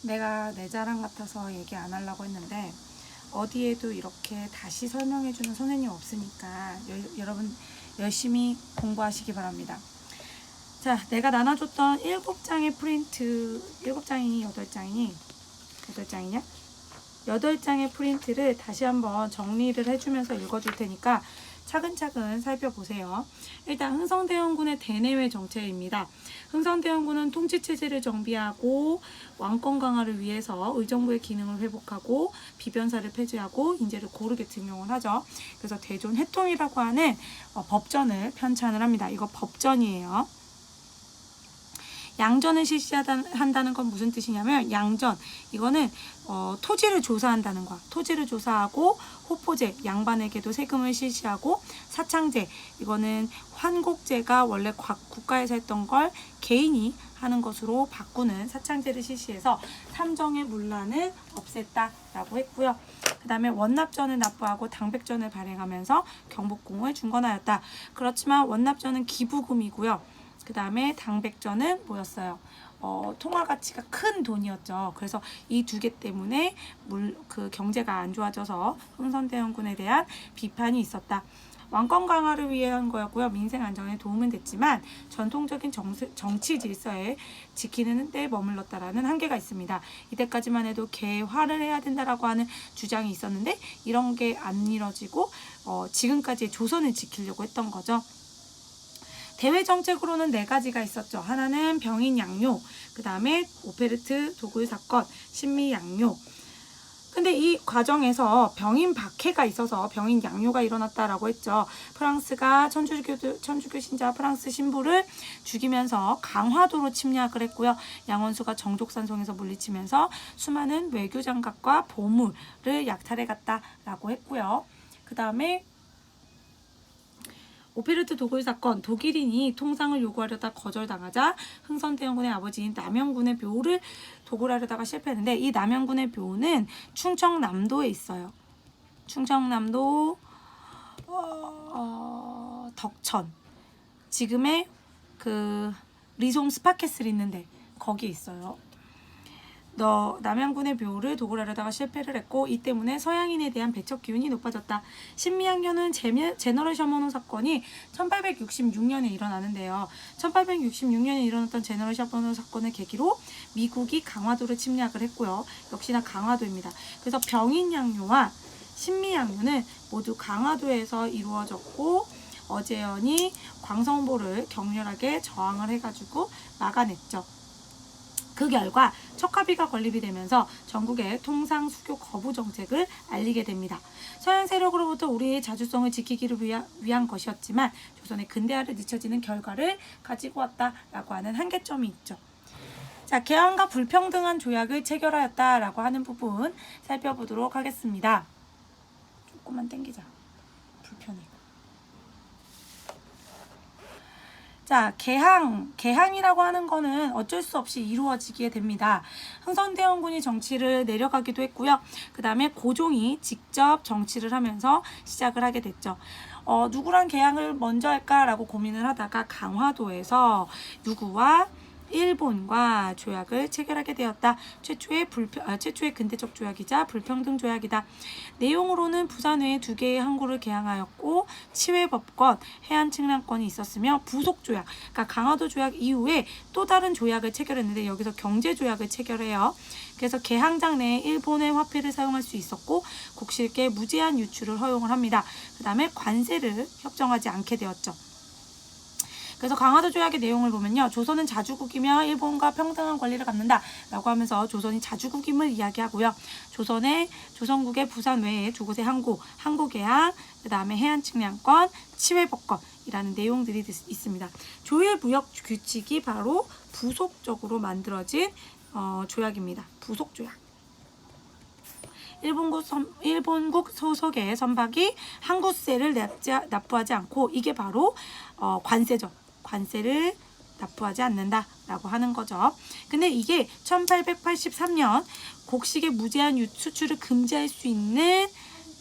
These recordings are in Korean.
내가 내 자랑 같아서 얘기 안 하려고 했는데 어디에도 이렇게 다시 설명해주는 선생님 없으니까 여러분 열심히 공부하시기 바랍니다. 자, 내가 나눠줬던 7장의 프린트, 7장이니 8장이니? 8장이냐? 8장의 프린트를 다시 한번 정리를 해주면서 읽어줄 테니까 차근차근 살펴보세요. 일단 흥성대원군의 대내외 정책입니다. 흥성대원군은 통치체제를 정비하고 왕권 강화를 위해서 의정부의 기능을 회복하고 비변사를 폐지하고 인재를 고르게 등용을 하죠. 그래서 대존 해통이라고 하는 법전을 편찬을 합니다. 이거 법전이에요. 양전을 실시한다는 건 무슨 뜻이냐면, 양전, 이거는 토지를 조사한다는 거야. 토지를 조사하고, 호포제, 양반에게도 세금을 실시하고, 사창제, 이거는 환곡제가 원래 국가에서 했던 걸 개인이 하는 것으로 바꾸는 사창제를 실시해서 삼정의 문란을 없앴다라고 했고요. 그 다음에 원납전을 납부하고 당백전을 발행하면서 경복궁을 중건하였다. 그렇지만 원납전은 기부금이고요. 그 다음에 당백전은 뭐였어요? 통화 가치가 큰 돈이었죠. 그래서 이 두 개 때문에 경제가 안 좋아져서 흥선대원군에 대한 비판이 있었다. 왕권 강화를 위한 거였고요. 민생 안정에 도움은 됐지만 전통적인 정치 질서에 지키는 데 머물렀다라는 한계가 있습니다. 이때까지만 해도 개화를 해야 된다라고 하는 주장이 있었는데 이런 게 안 이뤄지고 지금까지 조선을 지키려고 했던 거죠. 대외 정책으로는 4가지가 있었죠. 하나는 병인 양요, 그 다음에 오페르트 도굴 사건, 신미 양요. 근데 이 과정에서 병인 박해가 있어서 병인 양요가 일어났다라고 했죠. 프랑스가 천주교 신자 프랑스 신부를 죽이면서 강화도로 침략을 했고요. 양원수가 정족산성에서 물리치면서 수많은 외교 장갑과 보물을 약탈해 갔다라고 했고요. 그 다음에 오페르트 도굴 사건, 독일인이 통상을 요구하려다 거절당하자 흥선대원군의 아버지인 남영군의 묘를 도굴하려다가 실패했는데, 이 남영군의 묘는 충청남도에 있어요. 충청남도 덕천, 지금의 그 리솜 스파케슬 있는데 거기 있어요. 남양군의 묘를 도굴하려다가 실패를 했고, 이 때문에 서양인에 대한 배척 기운이 높아졌다. 신미양요는 제너럴 셔먼호 사건이 1866년에 일어나는데요. 1866년에 일어났던 제너럴 셔먼호 사건을 계기로 미국이 강화도를 침략을 했고요. 역시나 강화도입니다. 그래서 병인양요와 신미양요는 모두 강화도에서 이루어졌고, 어제연이 광성보를 격렬하게 저항을 해가지고 막아냈죠. 그 결과 척화비가 건립이 되면서 전국의 통상 수교 거부 정책을 알리게 됩니다. 서양 세력으로부터 우리의 자주성을 지키기를 위한 것이었지만 조선의 근대화를 늦춰지는 결과를 가지고 왔다라고 하는 한계점이 있죠. 자, 개헌과 불평등한 조약을 체결하였다라고 하는 부분 살펴보도록 하겠습니다. 조금만 당기자. 불편해. 자, 개항이라고 하는 거는 어쩔 수 없이 이루어지게 됩니다. 흥선대원군이 정치를 내려가기도 했고요. 그 다음에 고종이 직접 정치를 하면서 시작을 하게 됐죠. 누구랑 개항을 먼저 할까라고 고민을 하다가 강화도에서 누구와 일본과 조약을 체결하게 되었다. 최초의 근대적 조약이자 불평등 조약이다. 내용으로는 부산 외에 2개의 항구를 개항하였고 치외법권, 해안측량권이 있었으며 부속조약, 그러니까 강화도 조약 이후에 또 다른 조약을 체결했는데 여기서 경제조약을 체결해요. 그래서 개항장 내에 일본의 화폐를 사용할 수 있었고 국실계 무제한 유출을 허용을 합니다. 그 다음에 관세를 협정하지 않게 되었죠. 그래서 강화도 조약의 내용을 보면요. 조선은 자주국이며 일본과 평등한 권리를 갖는다 라고 하면서 조선이 자주국임을 이야기하고요. 조선국의 부산 외에 2곳의 항구개항, 그 다음에 해안측량권, 치외법권이라는 내용들이 있습니다. 조일무역 규칙이 바로 부속적으로 만들어진 조약입니다. 부속조약. 일본국 소속의 선박이 항구세를 납부하지 않고, 이게 바로 관세죠. 관세를 납부하지 않는다라고 하는 거죠. 근데 이게 1883년 곡식의 무제한 수출을 금지할 수 있는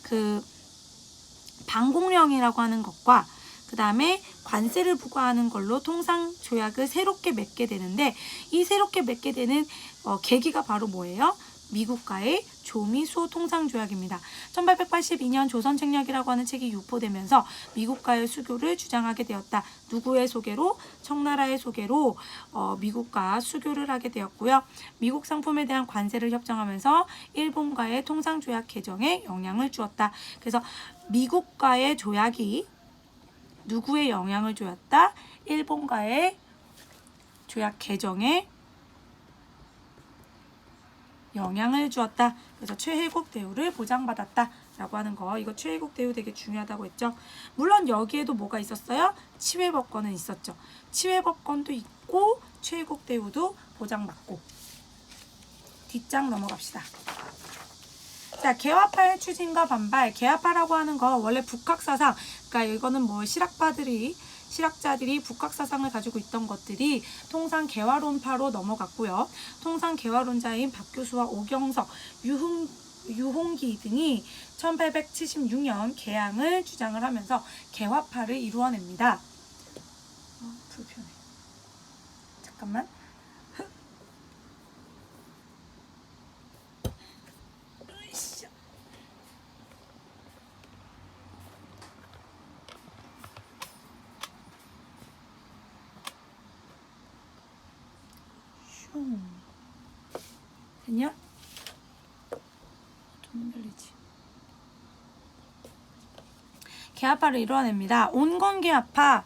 그 방공령이라고 하는 것과 그 다음에 관세를 부과하는 걸로 통상 조약을 새롭게 맺게 되는데, 이 새롭게 맺게 되는 계기가 바로 뭐예요? 미국과의 조미수 통상조약입니다. 1882년 조선책략이라고 하는 책이 유포되면서 미국과의 수교를 주장하게 되었다. 누구의 소개로? 청나라의 소개로 미국과 수교를 하게 되었고요. 미국 상품에 대한 관세를 협정하면서 일본과의 통상조약 개정에 영향을 주었다. 그래서 미국과의 조약이 누구의 영향을 주었다? 일본과의 조약 개정에 영향을 주었다. 그래서 최혜국 대우를 보장받았다 라고 하는 거, 이거 최혜국 대우 되게 중요하다고 했죠. 물론 여기에도 뭐가 있었어요? 치외법권은 있었죠. 치외법권도 있고 최혜국 대우도 보장받고. 뒷장 넘어갑시다. 자, 개화파의 추진과 반발. 개화파라고 하는 거 원래 북학사상, 그러니까 이거는 뭐 실학자들이 북학사상을 가지고 있던 것들이 통상 개화론파로 넘어갔고요. 통상 개화론자인 박교수와 오경석, 유홍기 등이 1876년 개항을 주장을 하면서 개화파를 이루어냅니다. 불편해. 잠깐만. 됐냐? 좀 흔들리지. 개화파를 이루어냅니다. 온건개화파,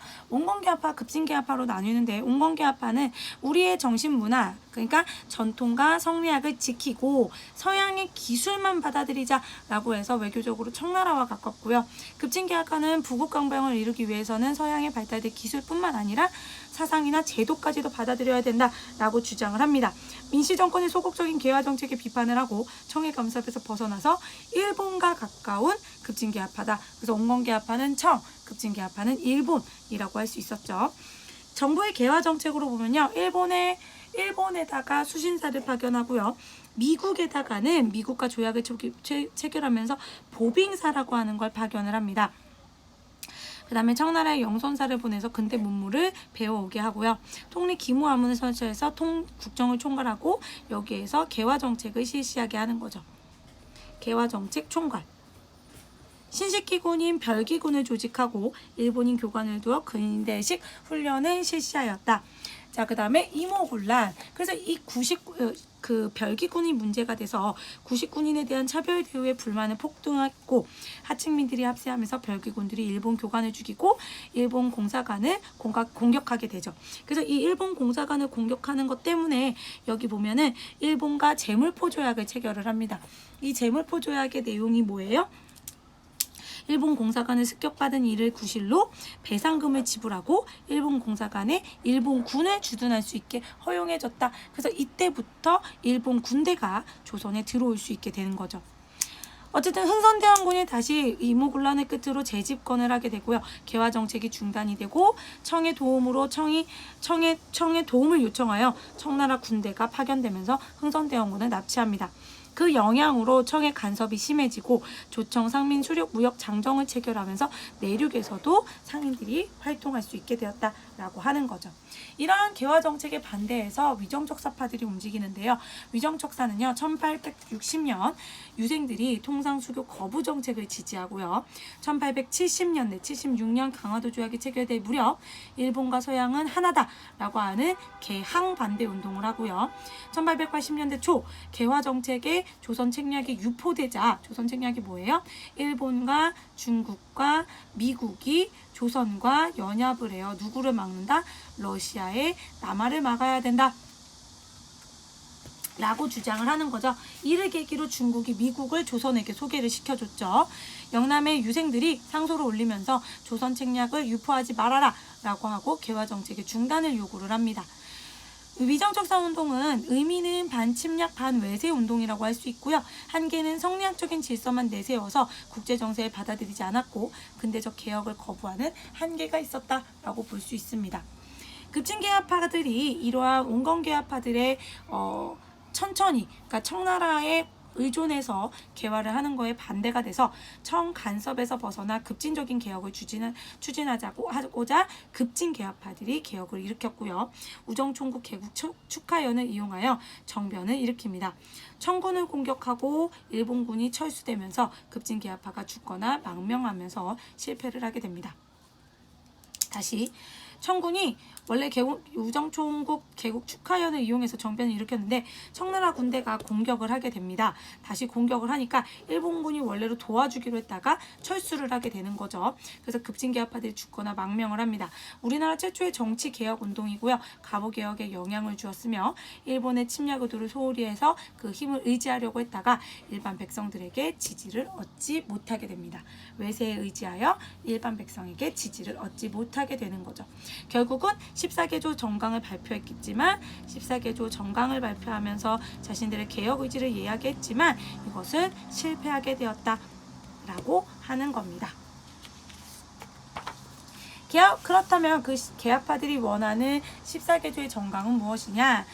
급진개화파로 나뉘는데, 온건개화파는 우리의 정신문화, 그러니까 전통과 성리학을 지키고 서양의 기술만 받아들이자라고 해서 외교적으로 청나라와 가깝고요. 급진개화파는 부국강병을 이루기 위해서는 서양의 발달된 기술뿐만 아니라 사상이나 제도까지도 받아들여야 된다라고 주장을 합니다. 민씨 정권의 소극적인 개화 정책에 비판을 하고 청의 감사에서 벗어나서 일본과 가까운 급진개화파다. 그래서 온건개화파는 청, 급진개화파는 일본이라고 할 수 있었죠. 정부의 개화 정책으로 보면요, 일본에다가 수신사를 파견하고요. 미국에다가는 미국과 조약을 체결하면서 보빙사라고 하는 걸 파견을 합니다. 그 다음에 청나라의 영선사를 보내서 근대 문물을 배워오게 하고요. 통리 기무화문을 설치해서 국정을 총괄하고 여기에서 개화정책을 실시하게 하는 거죠. 개화정책 총괄. 신식기군인 별기군을 조직하고 일본인 교관을 두어 근대식 훈련을 실시하였다. 자, 그 다음에 이모군란. 그래서 이 별기군이 문제가 돼서 구식군인에 대한 차별 대우에 불만을 폭등했고 하층민들이 합세하면서 별기군들이 일본 교관을 죽이고 일본 공사관을 공격하게 되죠. 그래서 이 일본 공사관을 공격하는 것 때문에 여기 보면은 일본과 재물포 조약을 체결을 합니다. 이 재물포 조약의 내용이 뭐예요? 일본 공사관을 습격받은 이를 구실로 배상금을 지불하고 일본 공사관에 일본군을 주둔할 수 있게 허용해줬다. 그래서 이때부터 일본 군대가 조선에 들어올 수 있게 되는 거죠. 어쨌든 흥선대원군이 다시 이모군란을 끝으로 재집권을 하게 되고요. 개화 정책이 중단이 되고 청의 도움으로 청의 도움을 요청하여 청나라 군대가 파견되면서 흥선대원군을 납치합니다. 그 영향으로 청의 간섭이 심해지고 조청, 상민, 수륙, 무역, 장정을 체결하면서 내륙에서도 상인들이 활동할 수 있게 되었다라고 하는 거죠. 이러한 개화 정책에 반대해서 위정척사파들이 움직이는데요. 위정척사는요, 1860년 유생들이 통상수교 거부 정책을 지지하고요. 1870년대, 76년 강화도 조약이 체결될 무렵 일본과 서양은 하나다라고 하는 개항 반대 운동을 하고요. 1880년대 초 개화 정책에 조선 책략이 유포되자, 조선 책략이 뭐예요? 일본과 중국과 미국이 조선과 연합을 해요. 누구를 막는다? 러시아의 남하를 막아야 된다 라고 주장을 하는 거죠. 이를 계기로 중국이 미국을 조선에게 소개를 시켜줬죠. 영남의 유생들이 상소를 올리면서 조선 책략을 유포하지 말아라 라고 하고 개화 정책의 중단을 요구를 합니다. 위정척사 운동은 의미는 반침략 반외세 운동이라고 할 수 있고요. 한계는 성리학적인 질서만 내세워서 국제정세에 받아들이지 않았고 근대적 개혁을 거부하는 한계가 있었다라고 볼 수 있습니다. 급진개화파들이 이러한 온건개화파들의 천천히, 그러니까 청나라의 의존해서 개화를 하는 거에 반대가 돼서 청 간섭에서 벗어나 급진적인 개혁을 추진하고자 급진 개화파들이 개혁을 일으켰고요. 우정총국 개국 축하연을 이용하여 정변을 일으킵니다. 청군을 공격하고 일본군이 철수되면서 급진 개화파가 죽거나 망명하면서 실패를 하게 됩니다. 다시 청군이 원래 우정총국 개국 축하연을 이용해서 정변을 일으켰는데 청나라 군대가 공격을 하게 됩니다. 다시 공격을 하니까 일본군이 원래로 도와주기로 했다가 철수를 하게 되는 거죠. 그래서 급진개혁파들이 죽거나 망명을 합니다. 우리나라 최초의 정치개혁 운동이고요. 갑오개혁에 영향을 주었으며 일본의 침략 의도를 소홀히 해서 그 힘을 의지하려고 했다가 일반 백성들에게 지지를 얻지 못하게 됩니다. 외세에 의지하여 일반 백성에게 지지를 얻지 못하게 되는 거죠. 결국은 14개조 정강을 발표했겠지만 14개조 정강을 발표하면서 자신들의 개혁 의지를 이야기했지만 이것은 실패하게 되었다라고 하는 겁니다. 그렇다면 그 개혁파들이 원하는 14개조의 정강은 무엇이냐?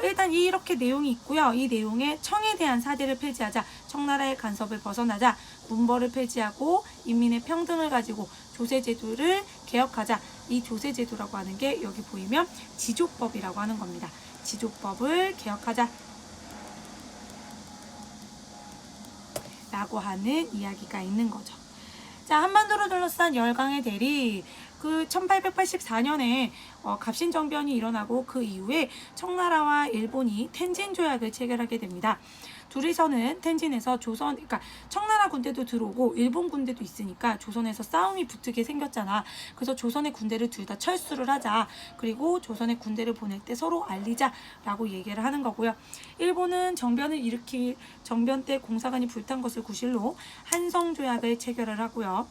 일단 이렇게 내용이 있고요. 이 내용에 청에 대한 사대를 폐지하자, 청나라의 간섭을 벗어나자, 문벌을 폐지하고 인민의 평등을 가지고 조세제도를 개혁하자. 이 조세제도라고 하는 게 여기 보이면 지조법이라고 하는 겁니다. 지조법을 개혁하자 라고 하는 이야기가 있는 거죠. 자, 한반도를 둘러싼 열강의 대립. 그 1884년에 갑신정변이 일어나고 그 이후에 청나라와 일본이 텐진 조약을 체결하게 됩니다. 둘이서는 텐진에서 그러니까 청나라 군대도 들어오고 일본 군대도 있으니까 조선에서 싸움이 붙게 생겼잖아. 그래서 조선의 군대를 둘 다 철수를 하자. 그리고 조선의 군대를 보낼 때 서로 알리자라고 얘기를 하는 거고요. 일본은 정변 때 공사관이 불탄 것을 구실로 한성조약을 체결을 하고요.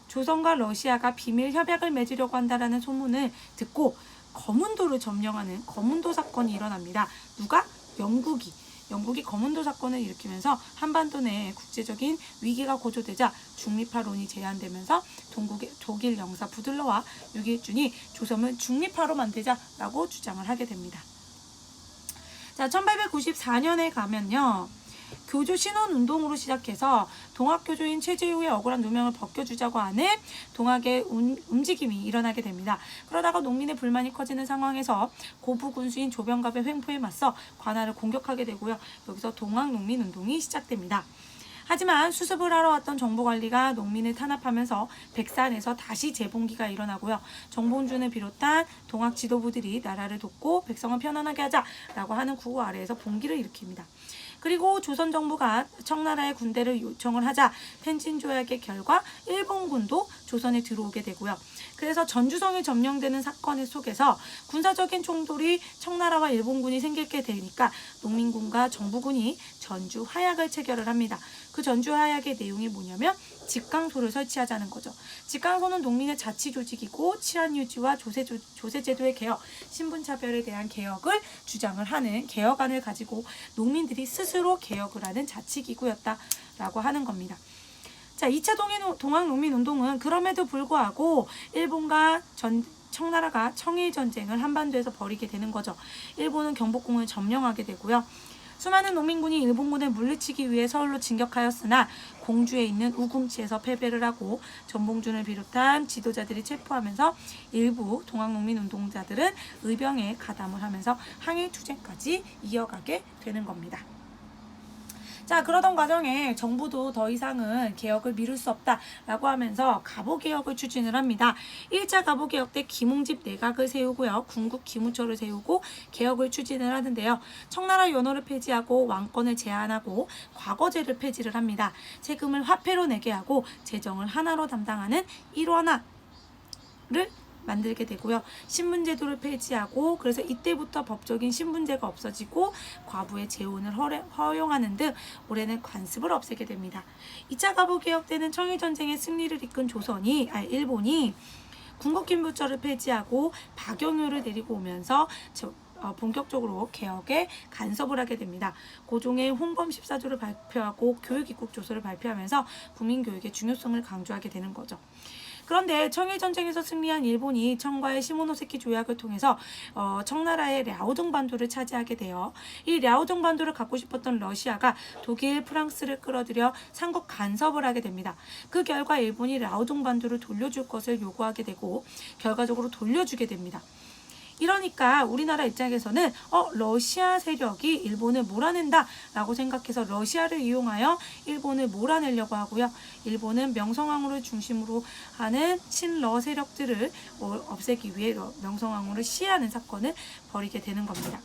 조선과 러시아가 비밀 협약을 맺으려고 한다라는 소문을 듣고 거문도를 점령하는 거문도 사건이 일어납니다. 누가? 영국이 거문도 사건을 일으키면서 한반도 내에 국제적인 위기가 고조되자 중립화론이 제안되면서 독일 영사 부들러와 유길준이 조선을 중립화로 만들자라고 주장을 하게 됩니다. 자, 1894년에 가면요. 교조 신원운동으로 시작해서 동학교조인 최재우의 억울한 누명을 벗겨주자고 하는 동학의 움직임이 일어나게 됩니다. 그러다가 농민의 불만이 커지는 상황에서 고부 군수인 조병갑의 횡포에 맞서 관할을 공격하게 되고요. 여기서 동학농민운동이 시작됩니다. 하지만 수습을 하러 왔던 정보관리가 농민을 탄압하면서 백산에서 다시 재봉기가 일어나고요. 정봉준을 비롯한 동학 지도부들이 나라를 돕고 백성을 편안하게 하자라고 하는 구호 아래에서 봉기를 일으킵니다. 그리고 조선 정부가 청나라의 군대를 요청을 하자 텐진 조약의 결과 일본군도 조선에 들어오게 되고요. 그래서 전주성이 점령되는 사건 속에서 군사적인 충돌이 청나라와 일본군이 생기게 되니까 농민군과 정부군이 전주 화약을 체결을 합니다. 그 전주 화약의 내용이 뭐냐면 직강소를 설치하자는 거죠. 직강소는 농민의 자치 조직이고 치안 유지와 조세제도의 개혁, 신분차별에 대한 개혁을 주장을 하는 개혁안을 가지고 농민들이 스스로 개혁을 하는 자치기구였다라고 하는 겁니다. 자, 2차 동학농민운동은 그럼에도 불구하고 일본과 청나라가 청일전쟁을 한반도에서 벌이게 되는 거죠. 일본은 경복궁을 점령하게 되고요. 수많은 농민군이 일본군을 물리치기 위해 서울로 진격하였으나 공주에 있는 우궁치에서 패배를 하고 전봉준을 비롯한 지도자들이 체포하면서 일부 동학농민운동자들은 의병에 가담을 하면서 항일투쟁까지 이어가게 되는 겁니다. 자, 그러던 과정에 정부도 더 이상은 개혁을 미룰 수 없다라고 하면서 갑오개혁을 추진을 합니다. 1차 갑오개혁 때 김웅집 내각을 세우고요. 군국 기무처를 세우고 개혁을 추진을 하는데요. 청나라 연호를 폐지하고 왕권을 제한하고 과거제를 폐지를 합니다. 세금을 화폐로 내게 하고 재정을 하나로 담당하는 일원화를 만들게 되고요. 신분제도를 폐지하고 그래서 이때부터 법적인 신분제가 없어지고 과부의 재혼을 허용하는 등 올해는 관습을 없애게 됩니다. 2차 갑오개혁 때는 청일전쟁의 승리를 이끈 일본이 군국기무처를 폐지하고 박영효를 데리고 오면서 본격적으로 개혁에 간섭을 하게 됩니다. 고종의 홍범 14조를 발표하고 교육입국조서를 발표하면서 국민교육의 중요성을 강조하게 되는 거죠. 그런데 청일전쟁에서 승리한 일본이 청과의 시모노세키 조약을 통해서 청나라의 랴오동 반도를 차지하게 되어 이 랴오동 반도를 갖고 싶었던 러시아가 독일, 프랑스를 끌어들여 삼국 간섭을 하게 됩니다. 그 결과 일본이 랴오동 반도를 돌려줄 것을 요구하게 되고 결과적으로 돌려주게 됩니다. 이러니까 우리나라 입장에서는 러시아 세력이 일본을 몰아낸다 라고 생각해서 러시아를 이용하여 일본을 몰아내려고 하고요. 일본은 명성황후를 중심으로 하는 친러 세력들을 없애기 위해 명성황후를 시해하는 사건을 벌이게 되는 겁니다.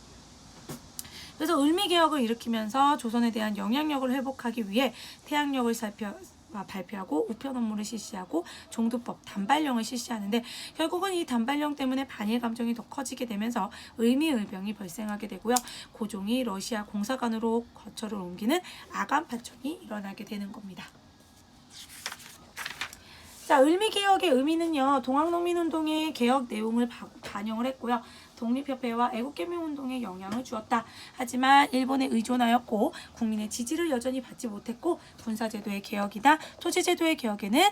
그래서 을미개혁을 일으키면서 조선에 대한 영향력을 회복하기 위해 태양력을 발표하고 우편 업무를 실시하고 종두법, 단발령을 실시하는데 결국은 이 단발령 때문에 반일 감정이 더 커지게 되면서 을미을병이 발생하게 되고요. 고종이 러시아 공사관으로 거처를 옮기는 아간파천이 일어나게 되는 겁니다. 자, 을미개혁의 의미는요, 동학농민운동의 개혁 내용을 반영을 했고요. 독립협회와 애국개명운동에 영향을 주었다. 하지만 일본에 의존하였고 국민의 지지를 여전히 받지 못했고 군사제도의 개혁이나 토지제도의 개혁에는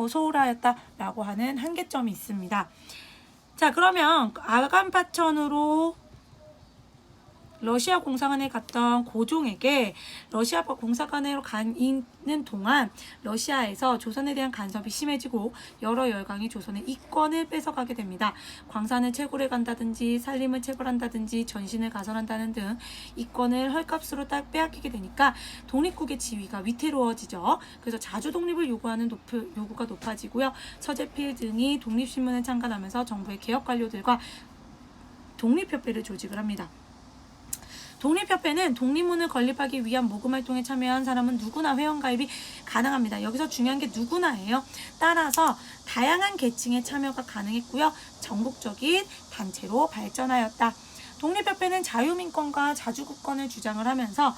소홀하였다라고 하는 한계점이 있습니다. 자, 그러면 아간파천으로 러시아 공사관에 갔던 고종에게 러시아 공사관으로 있는 동안 러시아에서 조선에 대한 간섭이 심해지고 여러 열강이 조선의 이권을 뺏어가게 됩니다. 광산을 채굴해 간다든지 산림을 채굴한다든지 전신을 가설한다는 등 이권을 헐값으로 딱 빼앗기게 되니까 독립국의 지위가 위태로워지죠. 그래서 자주 독립을 요구하는 요구가 높아지고요. 서재필 등이 독립신문을 창간하면서 정부의 개혁 관료들과 독립협회를 조직을 합니다. 독립협회는 독립문을 건립하기 위한 모금활동에 참여한 사람은 누구나 회원가입이 가능합니다. 여기서 중요한 게 누구나예요. 따라서 다양한 계층의 참여가 가능했고요. 전국적인 단체로 발전하였다. 독립협회는 자유민권과 자주국권을 주장을 하면서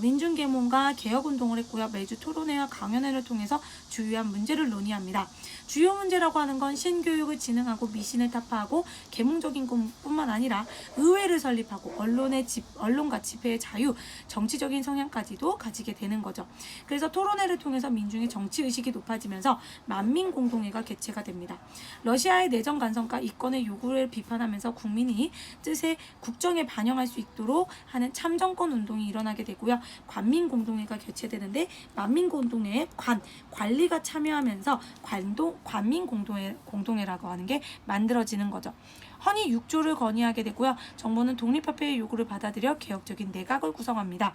민중계몽과 개혁운동을 했고요. 매주 토론회와 강연회를 통해서 주요한 문제를 논의합니다. 주요 문제라고 하는 건 신교육을 진흥하고 미신을 타파하고 계몽적인 것뿐만 아니라 의회를 설립하고 언론과 집회의 자유, 정치적인 성향까지도 가지게 되는 거죠. 그래서 토론회를 통해서 민중의 정치의식이 높아지면서 만민공동회가 개최가 됩니다. 러시아의 내정 간섭과 이권의 요구를 비판하면서 국민이 뜻에 국정에 반영할 수 있도록 하는 참정권 운동이 일어나게 되고요. 관민공동회가 개최되는데 만민공동회에 관리가 참여하면서 관민공동회라고 하는 게 만들어지는 거죠. 헌의 6조를 건의하게 되고요. 정부는 독립협회의 요구를 받아들여 개혁적인 내각을 구성합니다.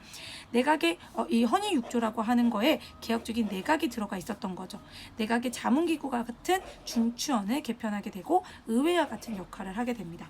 내각의 이 헌의 6조라고 하는 거에 개혁적인 내각이 들어가 있었던 거죠. 내각의 자문기구와 같은 중추원을 개편하게 되고 의회와 같은 역할을 하게 됩니다.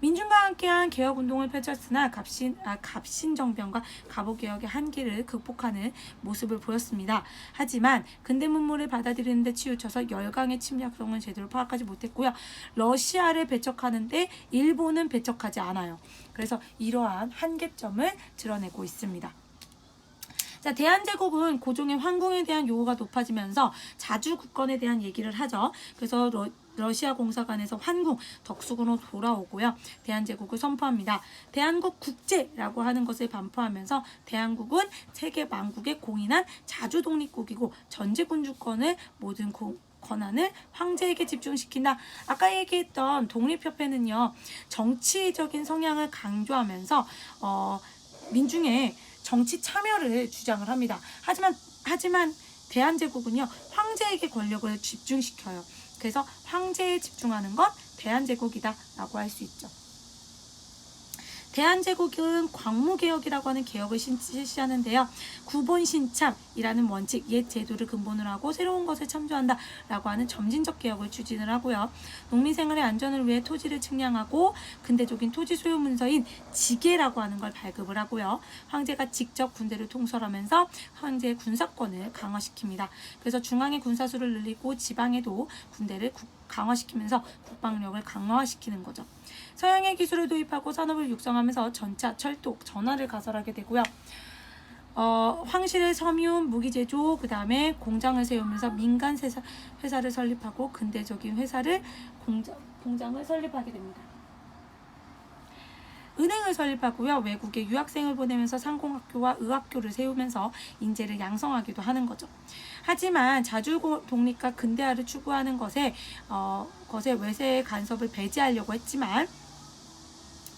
민중과 함께한 개혁운동을 펼쳤으나 갑신정변과 갑오개혁의 한계를 극복하는 모습을 보였습니다. 하지만 근대문물을 받아들이는 데 치우쳐서 열강의 침략성을 제대로 파악하지 못했고요. 러시아를 배척하는데 일본은 배척하지 않아요. 그래서 이러한 한계점을 드러내고 있습니다. 자, 대한제국은 고종의 황궁에 대한 요구가 높아지면서 자주국권에 대한 얘기를 하죠. 그래서 러시아 공사관에서 환궁, 덕수궁으로 돌아오고요. 대한제국을 선포합니다. 대한국 국제라고 하는 것을 반포하면서 대한국은 세계 만국에 공인한 자주독립국이고 전제군주권을 모든 권한을 황제에게 집중시킨다. 아까 얘기했던 독립협회는요. 정치적인 성향을 강조하면서 민중의 정치 참여를 주장을 합니다. 하지만 대한제국은요. 황제에게 권력을 집중시켜요. 그래서 황제에 집중하는 건 대한제국이다 라고 할 수 있죠. 대한제국은 광무개혁이라고 하는 개혁을 실시하는데요. 구본신참이라는 원칙, 옛 제도를 근본으로 하고 새로운 것을 창조한다 라고 하는 점진적 개혁을 추진을 하고요. 농민생활의 안전을 위해 토지를 측량하고 근대적인 토지 소유 문서인 지계라고 하는 걸 발급을 하고요. 황제가 직접 군대를 통솔하면서 황제의 군사권을 강화시킵니다. 그래서 중앙의 군사수를 늘리고 지방에도 군대를 강화시키면서 국방력을 강화시키는 거죠. 서양의 기술을 도입하고 산업을 육성하면서 전차, 철도, 전화를 가설하게 되고요. 황실의 섬유, 무기제조, 그 다음에 공장을 세우면서 민간 회사를 설립하고 근대적인 공장을 설립하게 됩니다. 은행을 설립하고요. 외국에 유학생을 보내면서 상공학교와 의학교를 세우면서 인재를 양성하기도 하는 거죠. 하지만 자주 독립과 근대화를 추구하는 것에 외세의 간섭을 배제하려고 했지만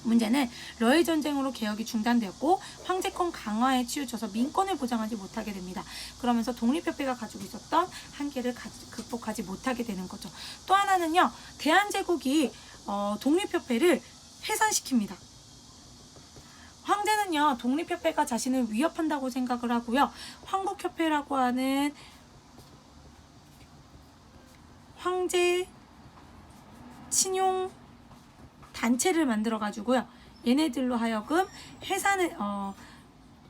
문제는 러일 전쟁으로 개혁이 중단되었고 황제권 강화에 치우쳐서 민권을 보장하지 못하게 됩니다. 그러면서 독립협회가 가지고 있었던 한계를 극복하지 못하게 되는 거죠. 또 하나는요. 대한제국이 독립협회를 해산시킵니다. 황제는요. 독립협회가 자신을 위협한다고 생각을 하고요. 황국협회라고 하는 황제 친용 단체를 만들어 가지고요. 얘네들로 하여금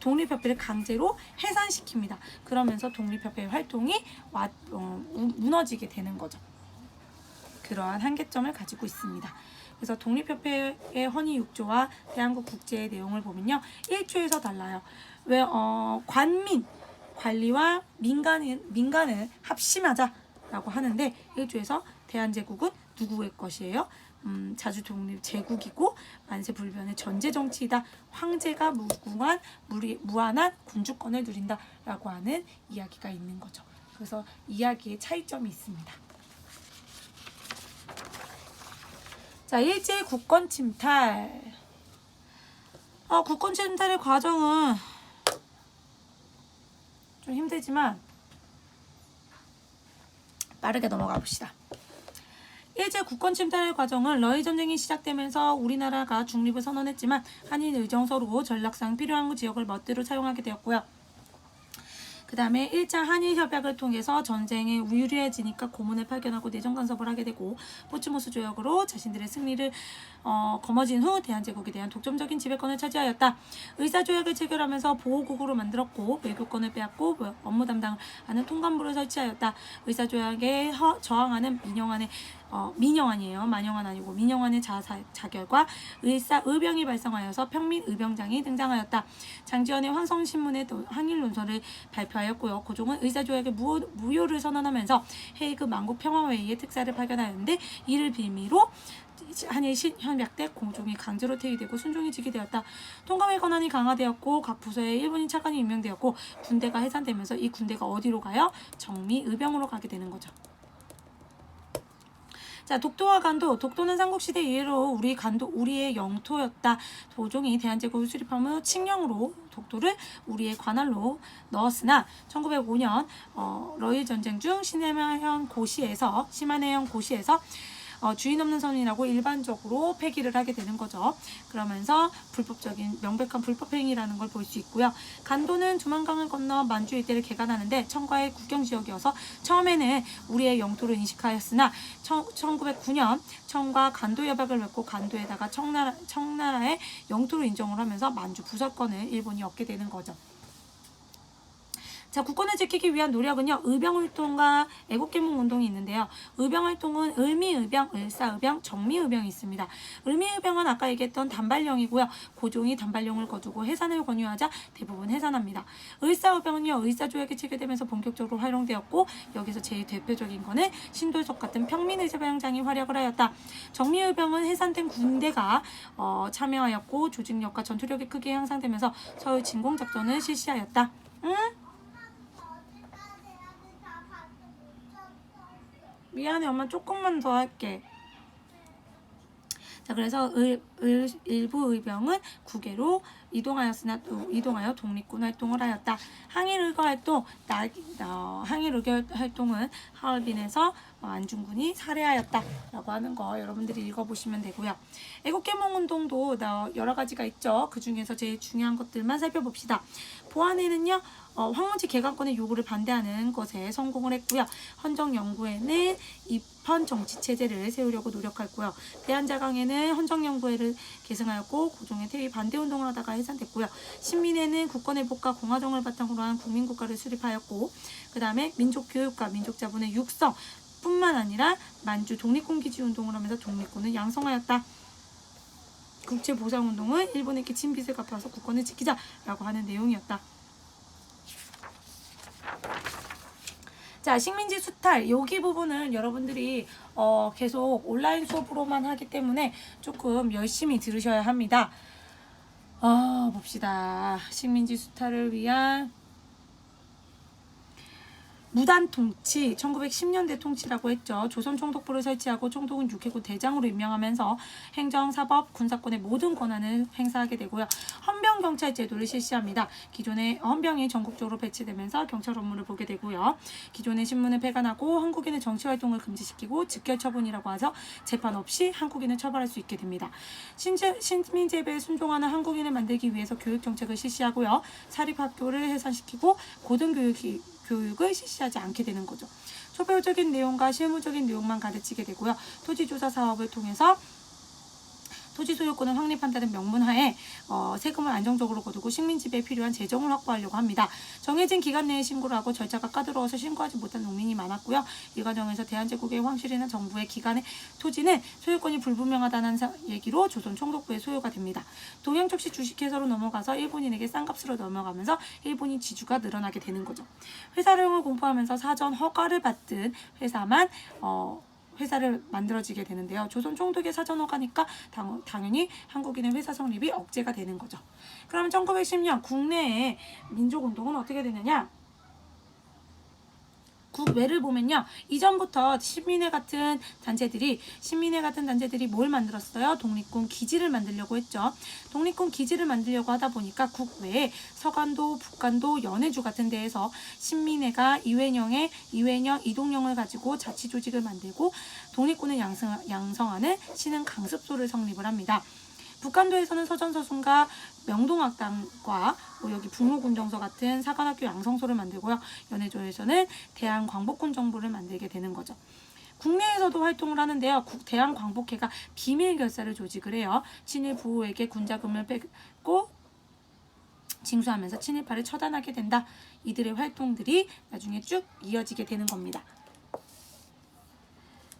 독립협회를 강제로 해산시킵니다. 그러면서 독립협회의 활동이 무너지게 되는 거죠. 그러한 한계점을 가지고 있습니다. 그래서 독립협회의 헌의 6조와 대한국 국제의 내용을 보면요. 1조에서 달라요. 관리와 민간을 합심하자라고 하는데 1조에서 대한제국은 누구의 것이에요? 자주 독립 제국이고 만세 불변의 전제 정치이다. 황제가 무한한 군주권을 누린다라고 하는 이야기가 있는 거죠. 그래서 이야기의 차이점이 있습니다. 자, 일제 국권 침탈. 국권 침탈의 과정은 좀 힘들지만 빠르게 넘어가 봅시다. 일제 국권 침탈의 과정은 러일 전쟁이 시작되면서 우리나라가 중립을 선언했지만 한일 의정서로 전략상 필요한 지역을 멋대로 사용하게 되었고요. 그 다음에 1차 한일 협약을 통해서 전쟁에 유리해지니까 고문을 파견하고 내정 간섭을 하게 되고 포츠모스 조약으로 자신들의 승리를 거머쥔 후 대한제국에 대한 독점적인 지배권을 차지하였다. 의사조약을 체결하면서 보호국으로 만들었고 외교권을 빼앗고 업무 담당을 하는 통감부를 설치하였다. 의사조약에 저항하는 민영환의 자결과 의병이 발생하여서 평민의병장이 등장하였다. 장지원의 황성신문에 항일 논설을 발표하였고요. 고종은 의사조약의 무효를 선언하면서 헤이그 만국평화회의의 특사를 파견하였는데 이를 빌미로 한일 협약 때 공종이 강제로 퇴위되고 순종이 지게 되었다. 통감의 권한이 강화되었고 각 부서에 일본인 차관이 임명되었고 군대가 해산되면서 이 군대가 어디로 가요? 정미의병으로 가게 되는 거죠. 자, 독도와 간도. 독도는 삼국시대 이래로 우리의 영토였다. 고종이 대한제국을 수립한 후 칙령으로 독도를 우리의 관할로 넣었으나 1905년 러일 전쟁 중 심한해형 고시에서 주인 없는 선인이라고 일반적으로 폐기를 하게 되는 거죠. 그러면서 명백한 불법행위라는 걸 볼 수 있고요. 간도는 두만강을 건너 만주 일대를 개간하는데 청과의 국경지역이어서 처음에는 우리의 영토를 인식하였으나 1909년 청과 간도 협약을 맺고 간도에다가 청나라의 영토를 인정을 하면서 만주 부설권을 일본이 얻게 되는 거죠. 자, 국권을 지키기 위한 노력은요. 의병활동과 애국개몽운동이 있는데요. 의병활동은 을미의병, 을사의병, 정미의병이 있습니다. 을미의병은 아까 얘기했던 단발령이고요. 고종이 단발령을 거두고 해산을 권유하자 대부분 해산합니다. 을사의병은요. 의사조약이 체결되면서 본격적으로 활용되었고 여기서 제일 대표적인 거는 신돌석 같은 평민의사병장이 활약을 하였다. 정미의병은 해산된 군대가 참여하였고 조직력과 전투력이 크게 향상되면서 서울 진공작전을 실시하였다. 미안해, 엄마 조금만 더 할게. 자, 그래서 일부 의병은 국외로 이동하여 독립군 활동을 하였다. 항일의거 활동은 하얼빈에서 안중근이 살해하였다라고 하는 거 여러분들이 읽어보시면 되고요. 애국개몽운동도 여러 가지가 있죠. 그 중에서 제일 중요한 것들만 살펴봅시다. 보안에는요. 황무지 개간권의 요구를 반대하는 것에 성공을 했고요. 헌정연구회는 입헌 정치체제를 세우려고 노력했고요. 대한자강회는 헌정연구회를 계승하였고 고종의 퇴위 반대운동을 하다가 해산됐고요. 신민회는 국권회복과 공화정을 바탕으로 한 국민국가를 수립하였고 그 다음에 민족교육과 민족자본의 육성 뿐만 아니라 만주 독립군기지운동을 하면서 독립군을 양성하였다. 국채보상운동은 일본에게 친빚을 갚아서 국권을 지키자라고 하는 내용이었다. 자, 식민지 수탈 여기 부분은 여러분들이 계속 온라인 수업으로만 하기 때문에 조금 열심히 들으셔야 합니다. 봅시다. 식민지 수탈을 위한 무단 통치, 1910년대 통치라고 했죠. 조선 총독부를 설치하고 총독은 육해군 대장으로 임명하면서 행정, 사법, 군사권의 모든 권한을 행사하게 되고요. 헌병 경찰 제도를 실시합니다. 기존의 헌병이 전국적으로 배치되면서 경찰 업무를 보게 되고요. 기존의 신문을 폐간하고 한국인의 정치 활동을 금지시키고 즉결 처분이라고 해서 재판 없이 한국인을 처벌할 수 있게 됩니다. 식민지배에 순종하는 한국인을 만들기 위해서 교육 정책을 실시하고요. 사립학교를 해산시키고 고등교육을 실시하지 않게 되는 거죠. 초별적인 내용과 실무적인 내용만 가르치게 되고요. 토지조사 사업을 통해서 토지 소유권을 확립한다는 명분하에 세금을 안정적으로 거두고 식민지배에 필요한 재정을 확보하려고 합니다. 정해진 기간 내에 신고를 하고 절차가 까다로워서 신고하지 못한 농민이 많았고요. 이 과정에서 대한제국의 황실이나 정부의 기간의 토지는 소유권이 불분명하다는 얘기로 조선 총독부의 소유가 됩니다. 동양적시 주식회사로 넘어가서 일본인에게 싼 값으로 넘어가면서 일본인 지주가 늘어나게 되는 거죠. 회사령을 공포하면서 사전 허가를 받든 회사를 만들어지게 되는데요. 조선 총독의 사전 허가니까 당연히 한국인의 회사 성립이 억제가 되는 거죠. 그러면 1910년 국내의 민족운동은 어떻게 되느냐? 국외를 보면요. 이전부터 시민회 같은 단체들이 뭘 만들었어요? 독립군 기지를 만들려고 했죠. 독립군 기지를 만들려고 하다 보니까 국외에 서간도, 북간도, 연해주 같은 데에서 신민회가 이회령, 이동령을 가지고 자치조직을 만들고 독립군을 양성하는 신흥 강습소를 성립을 합니다. 북한도에서는 서전서순과 명동학당과 여기 북로군정서 같은 사관학교 양성소를 만들고요. 연해조에서는 대한광복군정부를 만들게 되는 거죠. 국내에서도 활동을 하는데요. 대한광복회가 비밀결사를 조직을 해요. 친일 부호에게 군자금을 뺏고 징수하면서 친일파를 처단하게 된다. 이들의 활동들이 나중에 쭉 이어지게 되는 겁니다.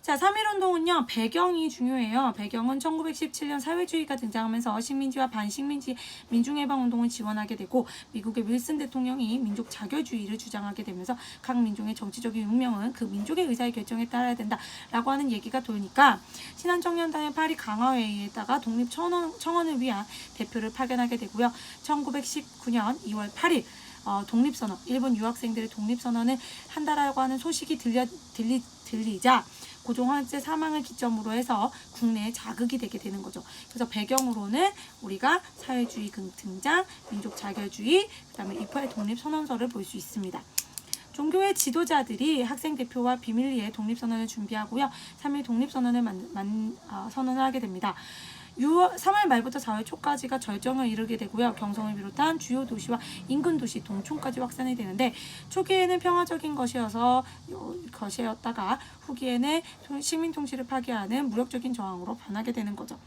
자, 3.1운동은요, 배경이 중요해요. 배경은 1917년 사회주의가 등장하면서 식민지와 반식민지 민중해방운동을 지원하게 되고 미국의 윌슨 대통령이 민족 자결주의를 주장하게 되면서 각 민족의 정치적인 운명은 그 민족의 의사의 결정에 따라야 된다라고 하는 얘기가 돌니까 신한청년단의 파리 강화회의에다가 독립청원을 위한 대표를 파견하게 되고요. 1919년 2월 8일 독립선언, 일본 유학생들의 독립선언을 한다라고 하는 소식이 들리자 고종 황제 사망을 기점으로 해서 국내에 자극이 되게 되는 거죠. 그래서 배경으로는 우리가 사회주의 등장, 민족 자결주의, 그 다음에 2.8 독립선언서를 볼 수 있습니다. 종교의 지도자들이 학생 대표와 비밀리에 독립선언을 준비하고요. 3일 독립선언을 선언을 하게 됩니다. 3월 말부터 4월 초까지가 절정을 이루게 되고요. 경성을 비롯한 주요 도시와 인근 도시, 동촌까지 확산이 되는데 초기에는 평화적인 것이었다가 후기에는 식민 통치를 파괴하는 무력적인 저항으로 변하게 되는 거죠.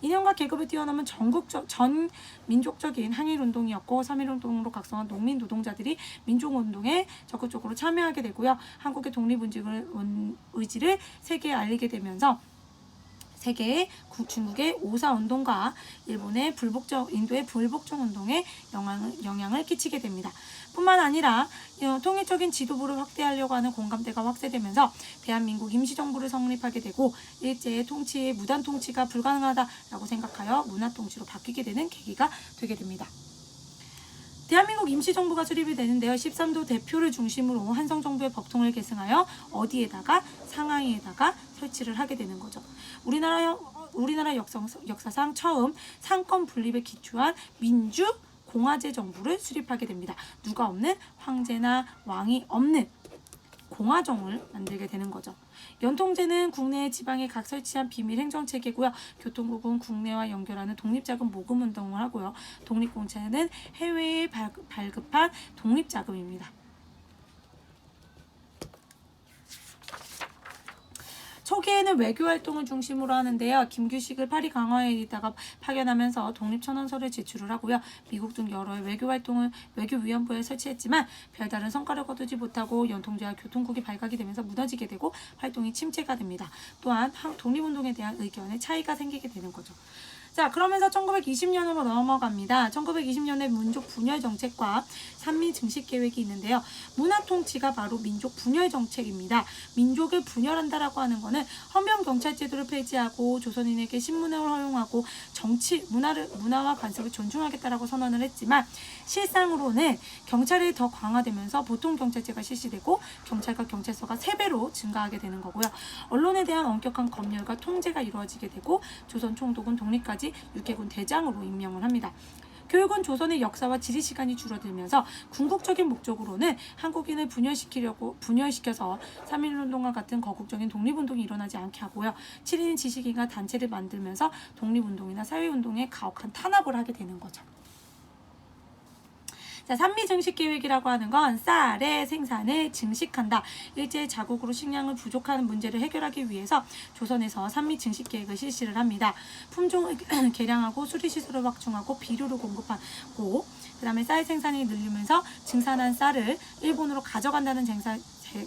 이념과 계급을 뛰어넘은 전 민족적인 항일운동이었고 3.1운동으로 각성한 농민 노동자들이 민족운동에 적극적으로 참여하게 되고요. 한국의 독립의지를 세계에 알리게 되면서 세계의 중국의 오사운동과 인도의 불복종운동에 영향을 끼치게 됩니다. 뿐만 아니라 통일적인 지도부를 확대하려고 하는 공감대가 확대되면서 대한민국 임시정부를 성립하게 되고 일제의 무단 통치가 불가능하다라고 생각하여 문화통치로 바뀌게 되는 계기가 되게 됩니다. 대한민국 임시정부가 수립이 되는데요. 13도 대표를 중심으로 한성정부의 법통을 계승하여 어디에다가 상하이에다가 설치를 하게 되는 거죠. 우리나라 역사상 처음 상권 분립에 기초한 민주 공화제 정부를 수립하게 됩니다. 누가 없는 황제나 왕이 없는 공화정을 만들게 되는 거죠. 연통제는 국내의 지방에 각 설치한 비밀 행정체계고요. 교통국은 국내와 연결하는 독립자금 모금운동을 하고요. 독립공채는 해외에 발급한 독립자금입니다. 초기에는 외교활동을 중심으로 하는데요. 김규식을 파리 강화회의에다가 파견하면서 독립천원서를 제출을 하고요. 미국 등 여러 외교위원부에 설치했지만 별다른 성과를 거두지 못하고 연통제와 교통국이 발각이 되면서 무너지게 되고 활동이 침체가 됩니다. 또한 독립운동에 대한 의견에 차이가 생기게 되는 거죠. 자, 그러면서 1920년으로 넘어갑니다. 1920년에 민족 분열 정책과 산미 증식 계획이 있는데요. 문화 통치가 바로 민족 분열 정책입니다. 민족을 분열한다라고 하는 것은 헌병 경찰 제도를 폐지하고 조선인에게 신문을 허용하고 정치, 문화와 관습을 존중하겠다라고 선언을 했지만 실상으로는 경찰이 더 강화되면서 보통 경찰제가 실시되고 경찰과 경찰서가 3배로 증가하게 되는 거고요. 언론에 대한 엄격한 검열과 통제가 이루어지게 되고 조선 총독은 독립까지 육해군 대장으로 임명을 합니다. 교육은 조선의 역사와 지리 시간이 줄어들면서 궁극적인 목적으로는 한국인을 분열시켜서 3.1운동과 같은 거국적인 독립운동이 일어나지 않게 하고요. 7인 지식인과 단체를 만들면서 독립운동이나 사회운동에 가혹한 탄압을 하게 되는 거죠. 자, 산미 증식 계획이라고 하는 건 쌀의 생산을 증식한다. 일제 자국으로 식량을 부족한 문제를 해결하기 위해서 조선에서 산미 증식 계획을 실시를 합니다. 품종을 개량하고 수리시설을 확충하고 비료를 공급하고 그 다음에 쌀 생산이 늘리면서 증산한 쌀을 일본으로 가져간다는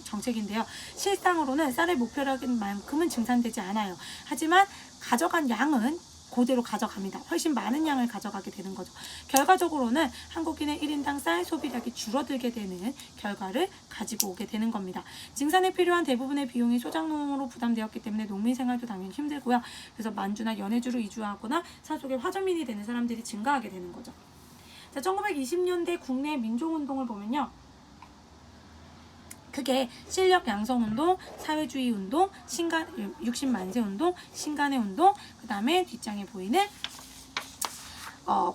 정책인데요. 실상으로는 쌀의 목표라는 만큼은 증산되지 않아요. 하지만 가져간 양은 그대로 가져갑니다. 훨씬 많은 양을 가져가게 되는 거죠. 결과적으로는 한국인의 1인당 쌀 소비량이 줄어들게 되는 결과를 가지고 오게 되는 겁니다. 증산에 필요한 대부분의 비용이 소작농으로 부담되었기 때문에 농민 생활도 당연히 힘들고요. 그래서 만주나 연해주로 이주하거나 산속에 화전민이 되는 사람들이 증가하게 되는 거죠. 자, 1920년대 국내 민족운동을 보면요. 그게 실력 양성 운동, 사회주의 운동, 60만세 운동, 신간의 운동, 그 다음에 뒷장에 보이는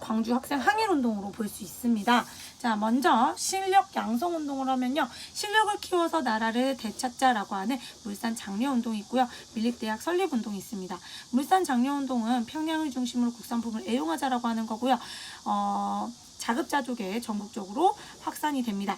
광주 학생 항일 운동으로 볼 수 있습니다. 자, 먼저 실력 양성 운동을 하면요. 실력을 키워서 나라를 되찾자라고 하는 물산 장려 운동이 있고요. 밀립대학 설립 운동이 있습니다. 물산 장려 운동은 평양을 중심으로 국산품을 애용하자라고 하는 거고요. 자급자족에 전국적으로 확산이 됩니다.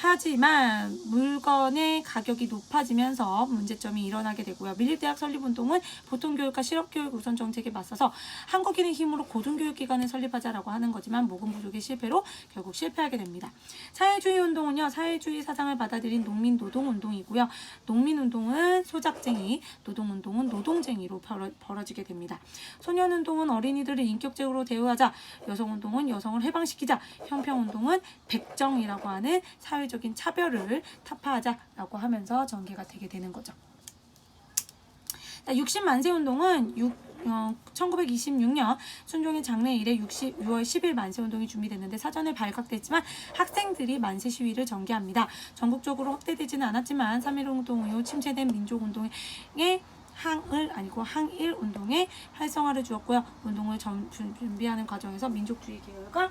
하지만 물건의 가격이 높아지면서 문제점이 일어나게 되고요. 밀립대학 설립운동은 보통교육과 실업교육 우선 정책에 맞서서 한국인의 힘으로 고등교육기관을 설립하자라고 하는 거지만 모금 부족의 실패로 결국 실패하게 됩니다. 사회주의 운동은요. 사회주의 사상을 받아들인 농민 노동운동이고요. 농민운동은 소작쟁이, 노동운동은 노동쟁이로 벌어지게 됩니다. 소년운동은 어린이들을 인격적으로 대우하자, 여성운동은 여성을 해방시키자, 형평운동은 백정이라고 하는 사회적인 차별을 타파하자라고 하면서 전개가 되게 되는 거죠. 60만세 운동은 1926년 순종의 장래 이래 6월 10일 만세운동이 준비됐는데 사전에 발각됐지만 학생들이 만세 시위를 전개합니다. 전국적으로 확대되지는 않았지만 3.1운동 이후 침체된 민족운동의 항일 운동에 활성화를 주었고요. 운동을 준비하는 과정에서 민족주의 계열과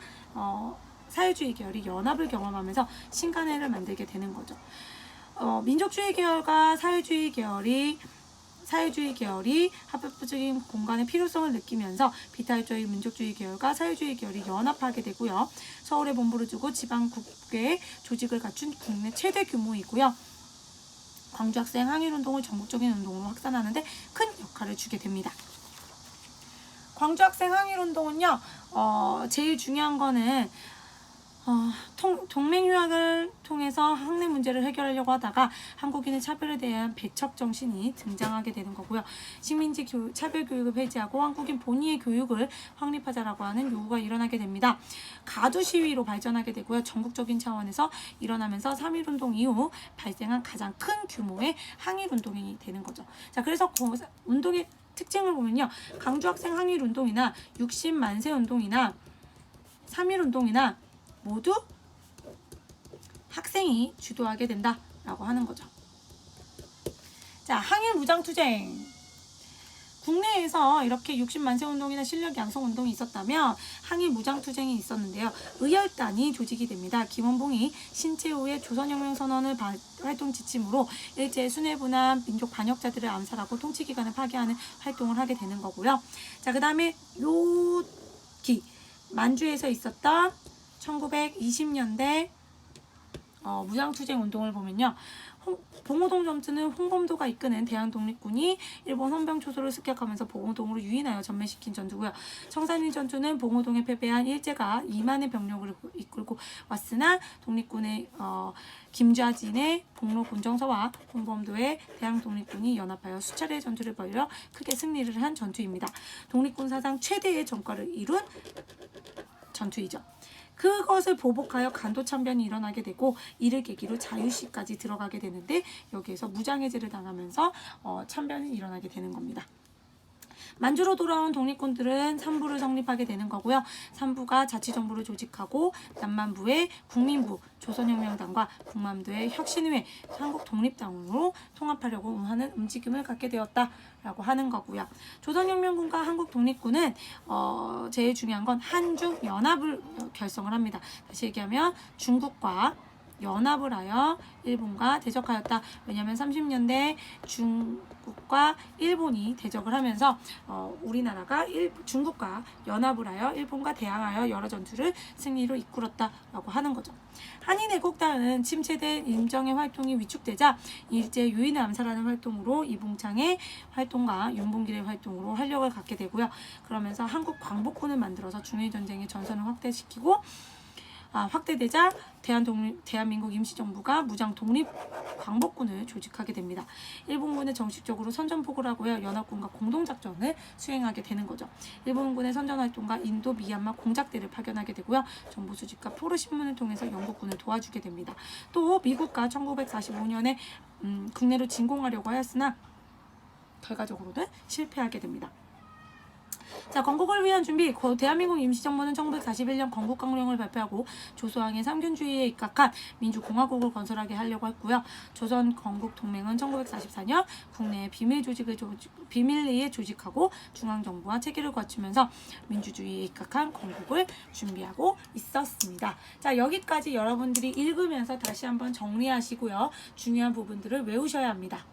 사회주의 계열이 연합을 경험하면서 신간회를 만들게 되는 거죠. 민족주의 계열과 사회주의 계열이 합법적인 공간의 필요성을 느끼면서 비탈주의 민족주의 계열과 사회주의 계열이 연합하게 되고요. 서울에 본부를 두고 지방국외 조직을 갖춘 국내 최대 규모이고요. 광주학생 항일운동을 전국적인 운동으로 확산하는데 큰 역할을 주게 됩니다. 광주학생 항일운동은요. 제일 중요한 거는 동맹휴학을 통해서 학내 문제를 해결하려고 하다가 한국인의 차별에 대한 배척 정신이 등장하게 되는 거고요. 식민지 차별 교육을 폐지하고 한국인 본위의 교육을 확립하자라고 하는 요구가 일어나게 됩니다. 가두 시위로 발전하게 되고요. 전국적인 차원에서 일어나면서 3.1운동 이후 발생한 가장 큰 규모의 항일운동이 되는 거죠. 자, 그래서 운동의 특징을 보면요. 강주학생 항일운동이나 60만세 운동이나 3.1운동이나 모두 학생이 주도하게 된다라고 하는 거죠. 자, 항일 무장투쟁. 국내에서 이렇게 60만세 운동이나 실력 양성 운동이 있었다면 항일 무장투쟁이 있었는데요. 의열단이 조직이 됩니다. 김원봉이 신채호의 조선혁명 선언을 활동 지침으로 일제 순회부나 민족 반역자들을 암살하고 통치기관을 파괴하는 활동을 하게 되는 거고요. 자, 그 다음에 만주에서 있었던 1920년대 무장투쟁 운동을 보면요. 봉오동 점주는 홍범도가 이끄는 대한독립군이 일본 헌병초소를 습격하면서 봉오동으로 유인하여 전멸시킨 전투고요. 청산리 전투는 봉오동에 패배한 일제가 2만의 병력을 이끌고 왔으나 독립군의 김좌진의 복로 본정서와 홍범도의 대한독립군이 연합하여 수차례의 전투를 벌여 크게 승리를 한 전투입니다. 독립군 사상 최대의 전과를 이룬 전투이죠. 그것을 보복하여 간도참변이 일어나게 되고 이를 계기로 자유시까지 들어가게 되는데 여기에서 무장해제를 당하면서 참변이 일어나게 되는 겁니다. 만주로 돌아온 독립군들은 3부를 성립하게 되는 거고요. 3부가 자치정부를 조직하고 남만부의 국민부, 조선혁명당과 북만부의 혁신회, 한국독립당으로 통합하려고 하는 움직임을 갖게 되었다라고 하는 거고요. 조선혁명군과 한국독립군은 제일 중요한 건 한중연합을 결성을 합니다. 다시 얘기하면 중국과 연합을 하여 일본과 대적하였다. 왜냐하면 30년대 중국과 일본이 대적을 하면서 우리나라가 중국과 연합을 하여 일본과 대항하여 여러 전투를 승리로 이끌었다라고 하는 거죠. 한인애국당은 침체된 임정의 활동이 위축되자 일제 유인을 암살하는 활동으로 이봉창의 활동과 윤봉길의 활동으로 활력을 갖게 되고요. 그러면서 한국 광복군을 만들어서 중일전쟁의 전선을 확대되자 대한민국 임시정부가 무장 독립 광복군을 조직하게 됩니다. 일본군은 정식적으로 선전포고를 하고요. 연합군과 공동작전을 수행하게 되는 거죠. 일본군의 선전활동과 인도, 미얀마 공작대를 파견하게 되고요. 정보수집과 포르신문을 통해서 영국군을 도와주게 됩니다. 또 미국과 1945년에 국내로 진공하려고 하였으나 결과적으로는 실패하게 됩니다. 자, 건국을 위한 준비. 대한민국 임시정부는 1941년 건국강령을 발표하고 조소왕의 삼균주의에 입각한 민주공화국을 건설하게 하려고 했고요. 조선 건국동맹은 1944년 국내에 비밀리에 조직하고 중앙정부와 체계를 갖추면서 민주주의에 입각한 건국을 준비하고 있었습니다. 자, 여기까지 여러분들이 읽으면서 다시 한번 정리하시고요. 중요한 부분들을 외우셔야 합니다.